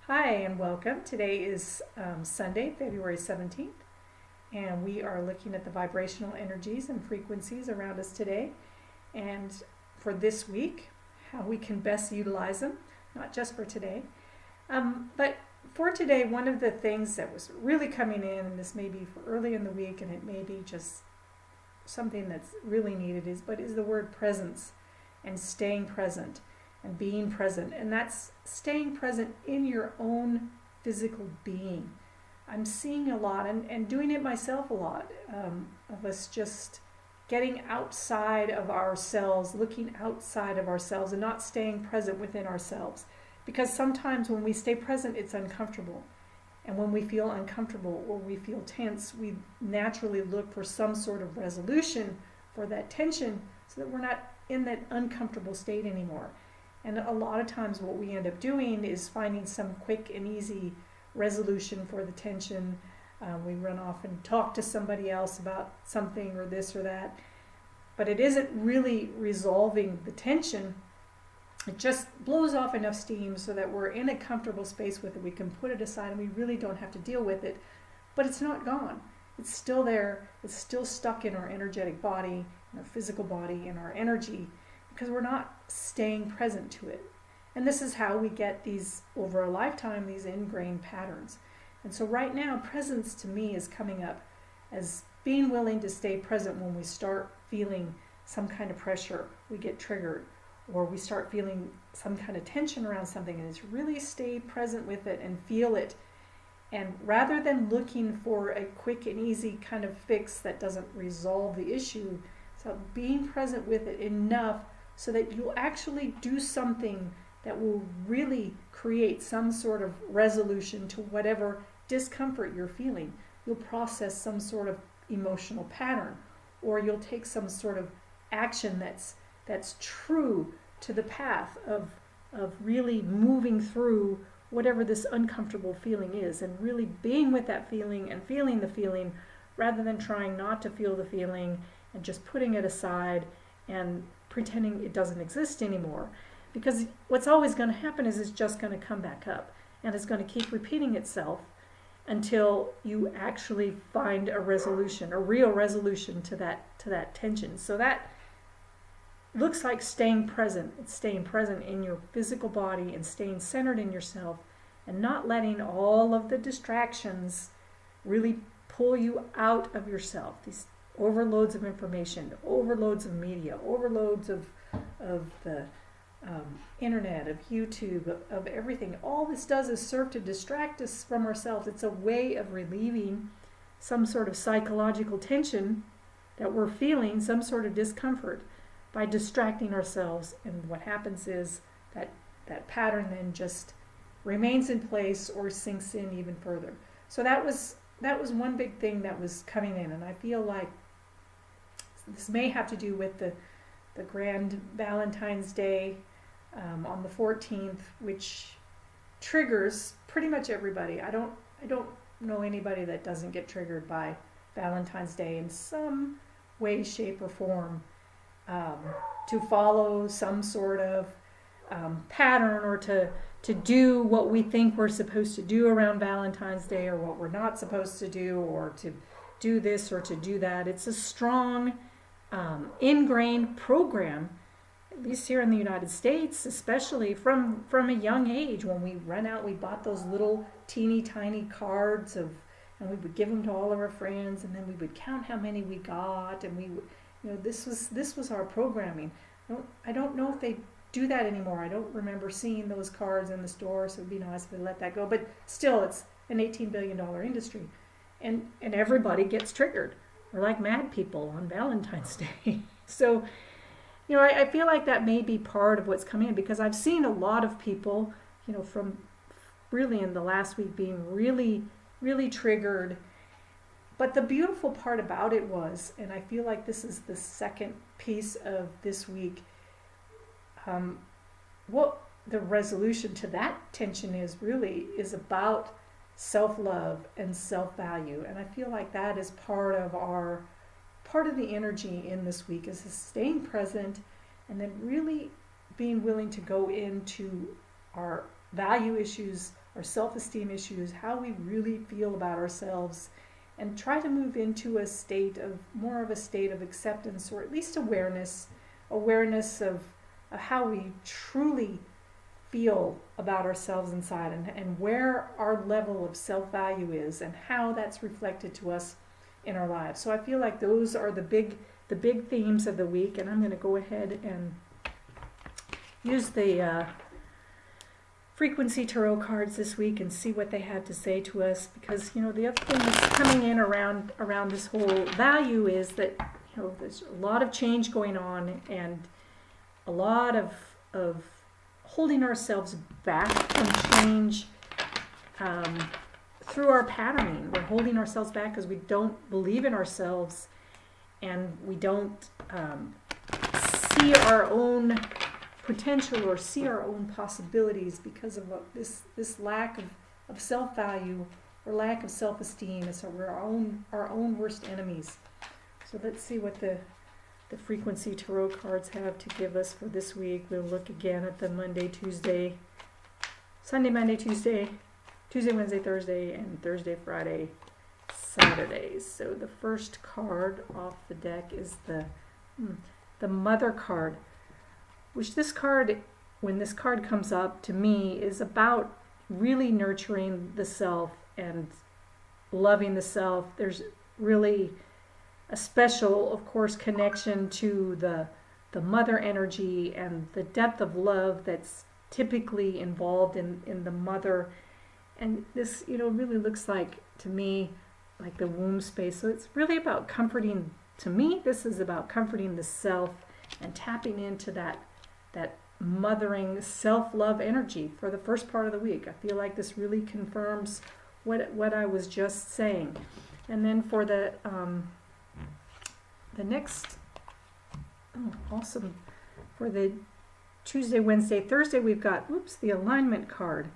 Hi and welcome. Today is Sunday, February 17th, and we are looking at the vibrational energies and frequencies around us today. And for this week, how we can best utilize them, not just for today. But for today, one of the things that was really coming in, and this may be for early in the week, and it may be just something that's really needed, is the word presence and staying present. And being present, and that's staying present in your own physical being. I'm seeing a lot and doing it myself a lot, of us just getting outside of ourselves, looking outside of ourselves and not staying present within ourselves. Because sometimes when we stay present, it's uncomfortable. And when we feel uncomfortable or we feel tense, we naturally look for some sort of resolution for that tension so that we're not in that uncomfortable state anymore. And a lot of times what we end up doing is finding some quick and easy resolution for the tension. We run off and talk to somebody else about something or this or that. But it isn't really resolving the tension. It just blows off enough steam so that we're in a comfortable space with it. We can put it aside and we really don't have to deal with it. But it's not gone. It's still there. It's still stuck in our energetic body, in our physical body, in our energy, because we're not staying present to it. And this is how we get these, over a lifetime, these ingrained patterns. And so right now, presence to me is coming up as being willing to stay present when we start feeling some kind of pressure, we get triggered, or we start feeling some kind of tension around something, and it's really stay present with it and feel it. And rather than looking for a quick and easy kind of fix that doesn't resolve the issue, so being present with it enough so that you'll actually do something that will really create some sort of resolution to whatever discomfort you're feeling. You'll process some sort of emotional pattern, or you'll take some sort of action that's true to the path of really moving through whatever this uncomfortable feeling is, and really being with that feeling and feeling the feeling rather than trying not to feel the feeling and just putting it aside and pretending it doesn't exist anymore. Because what's always going to happen is it's just going to come back up, and it's going to keep repeating itself until you actually find a resolution, a real resolution to that tension. So that looks like staying present. It's staying present in your physical body and staying centered in yourself and not letting all of the distractions really pull you out of yourself. These overloads of information, overloads of media, overloads of the internet, of YouTube, of everything. All this does is serve to distract us from ourselves. It's a way of relieving some sort of psychological tension that we're feeling, some sort of discomfort, by distracting ourselves. And what happens is that pattern then just remains in place or sinks in even further. So that was one big thing that was coming in, and I feel like this may have to do with the grand Valentine's Day on the 14th, which triggers pretty much everybody. I don't know anybody that doesn't get triggered by Valentine's Day in some way, shape, or form, to follow some sort of pattern, or to do what we think we're supposed to do around Valentine's Day, or what we're not supposed to do, or to do this or to do that. It's a strong ingrained program, at least here in the United States, especially from a young age. When we run out, we bought those little teeny tiny cards and we would give them to all of our friends, and then we would count how many we got, and we would, this was our programming. I don't know if they do that anymore. I don't remember seeing those cards in the store, so it'd be nice if they let that go. But still, it's an $18 billion industry, and everybody gets triggered. We're like mad people on Valentine's Day. So, I feel like that may be part of what's coming in, because I've seen a lot of people, from really in the last week being really, really triggered. But the beautiful part about it was, and I feel like this is the second piece of this week, what the resolution to that tension is about self-love and self-value. And I feel like that is part of the energy in this week, is staying present and then really being willing to go into our value issues our self-esteem issues, how we really feel about ourselves, and try to move into more of a state of acceptance, or at least awareness of how we truly feel about ourselves inside, and where our level of self-value is, and how that's reflected to us in our lives. So I feel like those are the big themes of the week, and I'm going to go ahead and use the frequency tarot cards this week and see what they have to say to us, because the other thing that's coming in around this whole value is that there's a lot of change going on, and a lot of holding ourselves back from change through our patterning. We're holding ourselves back because we don't believe in ourselves, and we don't see our own potential or see our own possibilities because of this lack of self-value or lack of self-esteem. So we're our own worst enemies. So let's see what the frequency tarot cards have to give us for this week. We'll look again at the Monday, Tuesday, Sunday, Monday, Tuesday, Wednesday, Thursday, and Thursday, Friday, Saturdays. So the first card off the deck is the Mother card, which when this card comes up to me, is about really nurturing the self and loving the self. There's really a special, of course, connection to the mother energy and the depth of love that's typically involved in the mother. And this, really looks like, to me, like the womb space. So it's really about comforting, to me, this is about comforting the self and tapping into that mothering self-love energy for the first part of the week. I feel like this really confirms what I was just saying. And then for the next, awesome, for the Tuesday, Wednesday, Thursday, we've got, the alignment card.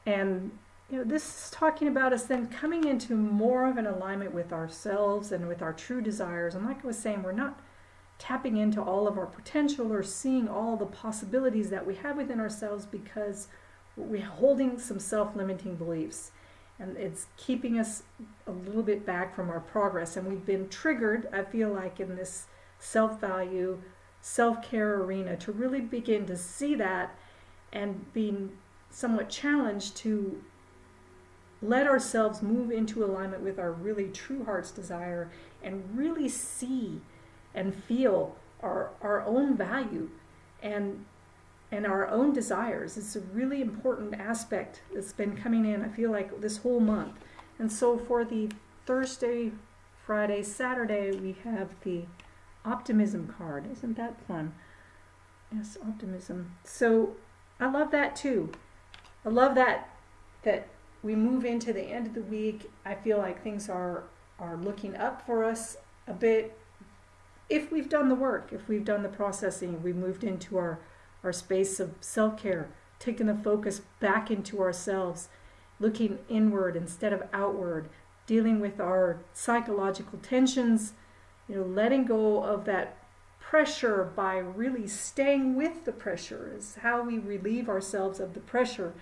And, this is talking about us then coming into more of an alignment with ourselves and with our true desires. And like I was saying, we're not tapping into all of our potential or seeing all the possibilities that we have within ourselves because we're holding some self-limiting beliefs. And it's keeping us a little bit back from our progress. And we've been triggered, I feel like, in this self-value, self-care arena to really begin to see that, and being somewhat challenged to let ourselves move into alignment with our really true heart's desire and really see and feel our own value and our own desires. It's a really important aspect that's been coming in, I feel like, this whole month. And so for the Thursday, Friday, Saturday, we have the optimism card. Isn't that fun? Yes, optimism. So I love that too. I love that we move into the end of the week. I feel like things are looking up for us a bit. If we've done the work, if we've done the processing, we moved into our space of self-care, taking the focus back into ourselves, looking inward instead of outward, dealing with our psychological tensions, letting go of that pressure by really staying with the pressure is how we relieve ourselves of the pressure.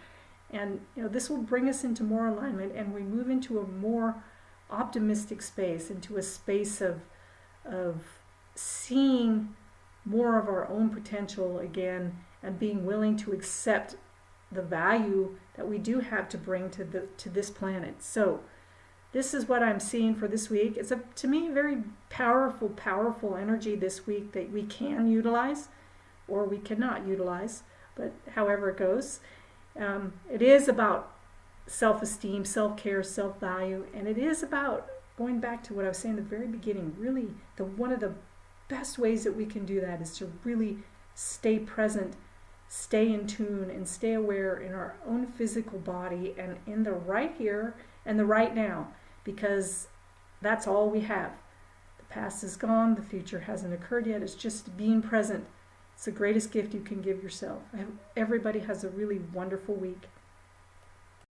And this will bring us into more alignment, and we move into a more optimistic space, into a space of seeing more of our own potential again, and being willing to accept the value that we do have to bring to this planet. So this is what I'm seeing for this week. It's to me, very powerful energy this week that we can utilize, or we cannot utilize, but however it goes. It is about self-esteem, self-care, self-value, and it is about going back to what I was saying at the very beginning. Really, one of the best ways that we can do that is to really stay present, stay in tune, and stay aware in our own physical body and in the right here and the right now, because that's all we have. The past is gone, the future hasn't occurred yet. It's just being present. It's the greatest gift you can give yourself. I hope everybody has a really wonderful week.